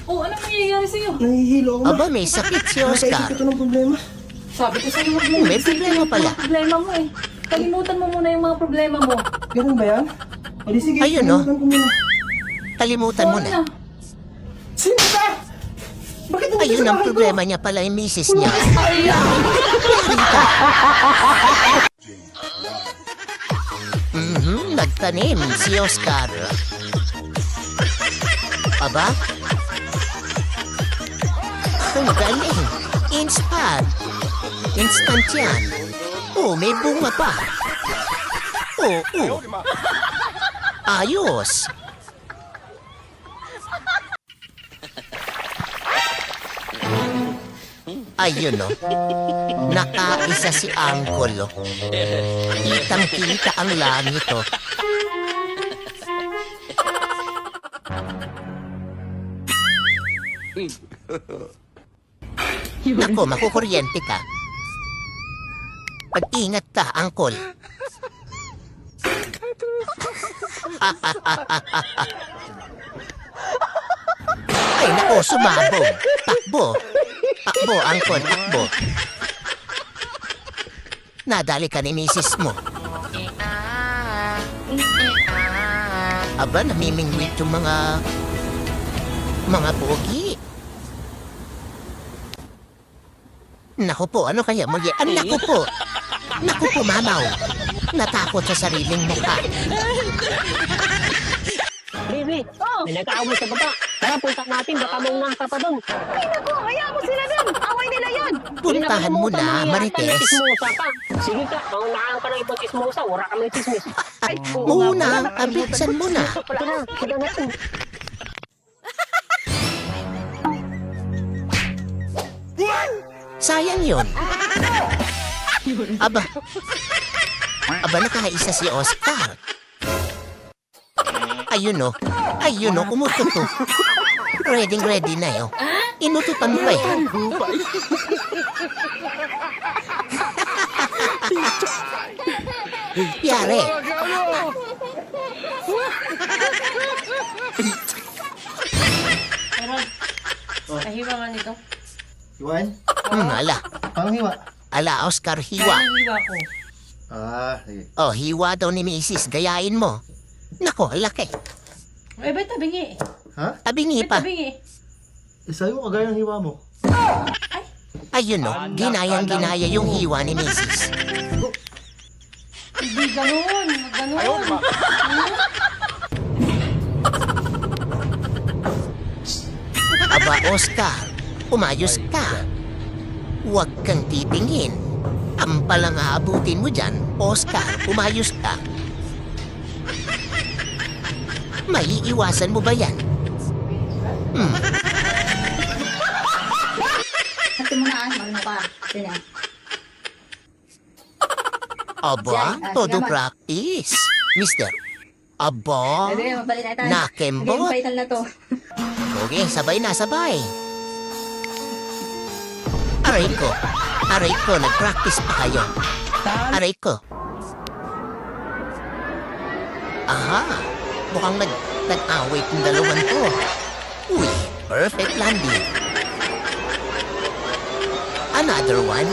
Oh, anong nangyayari sa'yo? Nahihilo ako, ma. Aba, may sakit si Nakaisip Oscar. ito ng problema. Sabi ko sa'yo, huwag mo May isipin problema yung pala. mga problema mo eh. Kalimutan mo muna yung mga problema mo. Ganun ba yan? O di sige, Ayun, no? kalimutan ko muna. Kalimutan mo na. Sino ka? Bakit nandito Ayun sa ang bahay ko? problema niya pala yung misis niya. Nagtanim si Oscar. Aba? Ang galing. Instant yan. Oh, may bunga pa. Oh. Ayos. Ayun, no? Nakaisa si Uncle, oh. Kitang-kita ang langit, oh. Nako, makukuryente ka. Pag-ingat ka, Uncle. Ay, nako, sumabog. Takbo, Uncle, takbo. Nadali ka ni misis mo. Aba, namimingwit yung mga pogi. Naku po, ano kaya mo yan? Naku po, mamaw. Natakot sa sariling mukha. Baby, may nag-aaway sa baba. Tara, punta natin. Baka maunang ka pa doon. Ay, naku, hayaan mo sila dun. Away nila yan. Puntahan mo na, Marites. Chismosa ka. Sige ka, maunaan ka ng ibang chismosa. Wala ka ng chismis. Ay, Muna, abiksan mo na. Tara, sige natin. Sayang yun. Aba, nakaisa si Oscar. Ayun o, umututo. Ready na yun. Inututan mo pa yan. Yari. Nahiwa nga nito. Hiwain? Ala. Paano hiwa? Ala, Oscar, hiwa. Nahiwa ko. Sige. Oh, hiwa daw ni Mrs. Gayain mo. Nako, laki. Eh, ba't tabingi? Ha? Tabingi pa. Tabingi. Sa'yo, kagaya ng hiwa mo. Ayun o, ginayang-ginaya yung hiwa ni Mrs. Hindi ganun. Ganun. Aba, Oscar, umayos ka. Huwag kang titingin. Ang palang aabutin mo dyan, Oscar, umayos ka. Maiiwasan mo ba yan? Ate mo na, magno ka. Sina. Aba, Yan, todo salamat. practice. Mister, aba, Pwede na, mapalit na tayo. nakembot. Game palitan na to. Okay, sabay na, sabay. Aray ko, nag-practice pa kayo. Aray ko. Aha, mukhang nag-away kong dalawan to. Uy, perfect landing. Another one.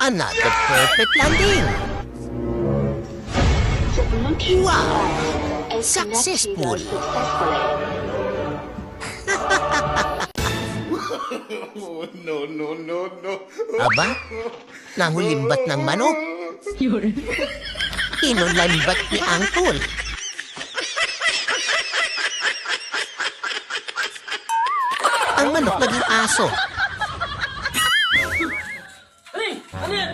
Another perfect landing. Wow, successful. Aba, nahulimbat ng manok. Inulimbat ni Uncle. Ang manok naging aso.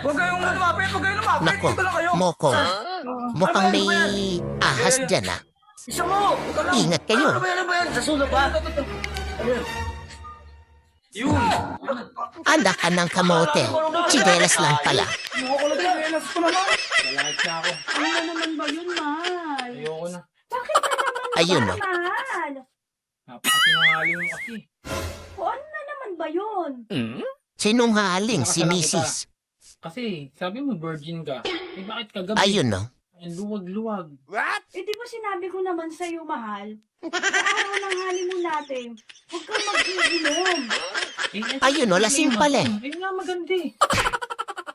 Huwag kayong lumapit! Huwag kayong lumapit! Nako, Dito lang kayo! Mokong. Mukhang may ahas dyan ah. Isa mo! Huwag ka lang! Ingat kayo. Ano ba yan? Sa sulok ba? Ano yan? Yun! Anak ka ng kamote. Chinelas lang pala. Nakukulat na yan! Nasa ko naman! Lalait na ako. Ano na naman ba yun, Mal? Ayoko na. Bakit na naman Ayun ba, o. Mal? Napakasinangaling mo kasi. O, ano na naman ba yun? Sinungaling si Mrs. Kasi, sabi mo virgin ka. Eh bakit kagabi? Ayun no. Ay, luwag-luwag. Eh, di ba sinabi ko naman sa'yo, mahal? Sa araw ng honeymoon natin, ate, huwag kang mag-iinom. Ayun o, lasing pala. Yun nga maganda eh.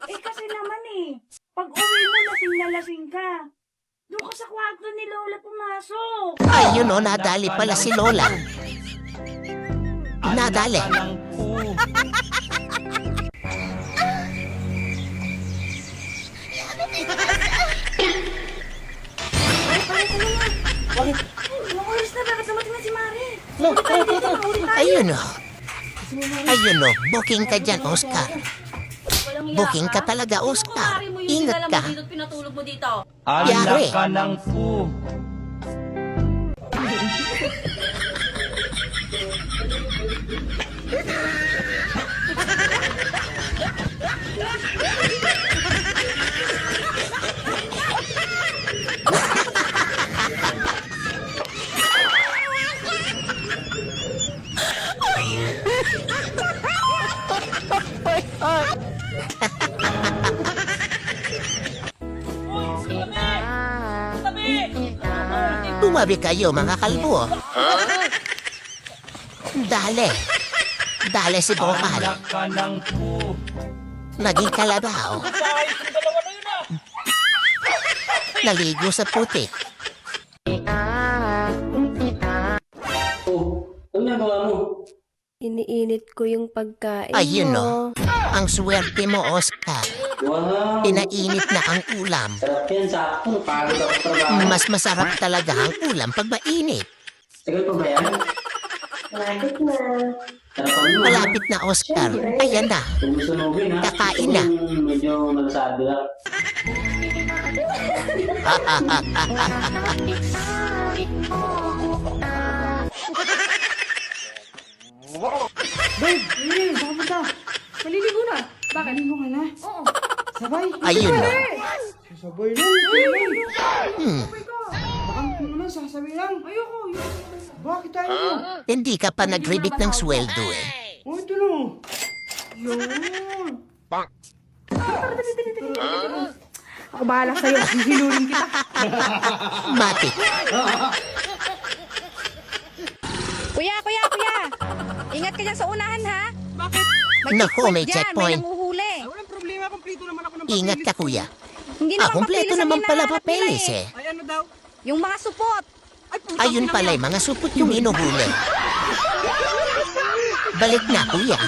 Eh kasi naman eh, pag uwi mo lasing na lasing ka. Doon ka sa kwarto ni Lola pumasok. Ayun o, nadali pala si Lola. Nadali. Ilang oras na, bakit dumating na si Mari? Ayun o. Ayun o, booking ka dyan, Oscar. Booking ka talaga, Oscar. Ingat ka. Pinatulog mo dito. Yari. Ka ng pu. Tumabi kayo, mga kalbo. Dali. Dali si Bokal. Ka ng pu. Naging kalabaw. Naligo sa putik. Ano nagawa mo? Iniinit ko yung pagkain Ayun mo. o. Ang swerte mo, Oscar. Wow. Pinainit na ang ulam. Sarap yan, sakto. Pagod ako sa trabaho. Mas masarap talaga ang ulam pag mainit. Tagal pa ba yan? Malapit na. Sarapan mo. Malapit na, Oscar. Ayan na. Kung gusto mo, ha? Kakain na. Medyo malasado lang. Maliligo na. Bakit? Maliligo ka na? Oo. Sabay. Ayun o. Sabay lang. Hmm. Ano naman, sasabi lang. Ayoko. Bakit tayo? Hindi ka pa nag-rebit ng sweldo eh. Oh, ito no. Ako bahala sa'yo. Hihilurin kita. Matik. Kuya! Ingat ka dyan sa unahan, ha? Bakit? Naku, may checkpoint. May nanguhuli. Walang problema, kompleto naman ako ng Ingat ka, kuya. Hindi Ah, naman kompleto papilis ang naman pala hinahanap papeles nila eh. Ay ano daw? Yung mga supot. Ayun pala, mga supot yung inuhuli. Balik na, kuya.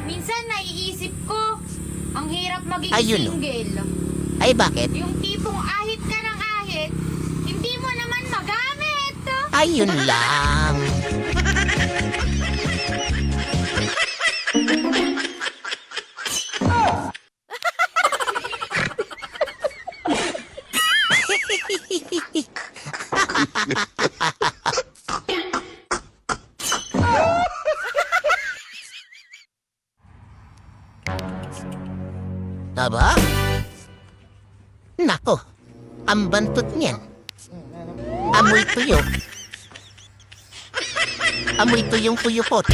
Minsan naiisip ko, ang hirap maging Ayun, no. single. Ay, bakit? Yung tipong ahit ka ng ahit, hindi mo naman magamit. Ayun lang. Aba? Nako, ang bantot niyan. Amoy tuyo. Amoy tuyong puyupot.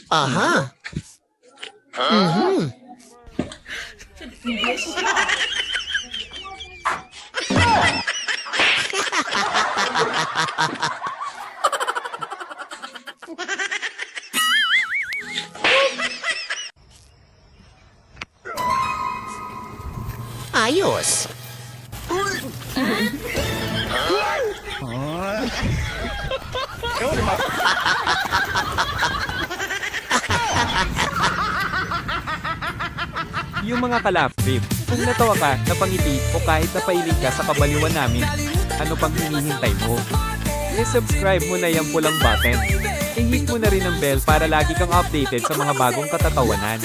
Aha. Mhm. Ayos. Yung mga kalapit, kung natawa ka, napangiti, o kahit napailing ka sa kabaliwan namin, ano pang hinihintay mo? I-subscribe mo na yung pulang button. I-hit mo na rin ang bell para lagi kang updated sa mga bagong katatawanan.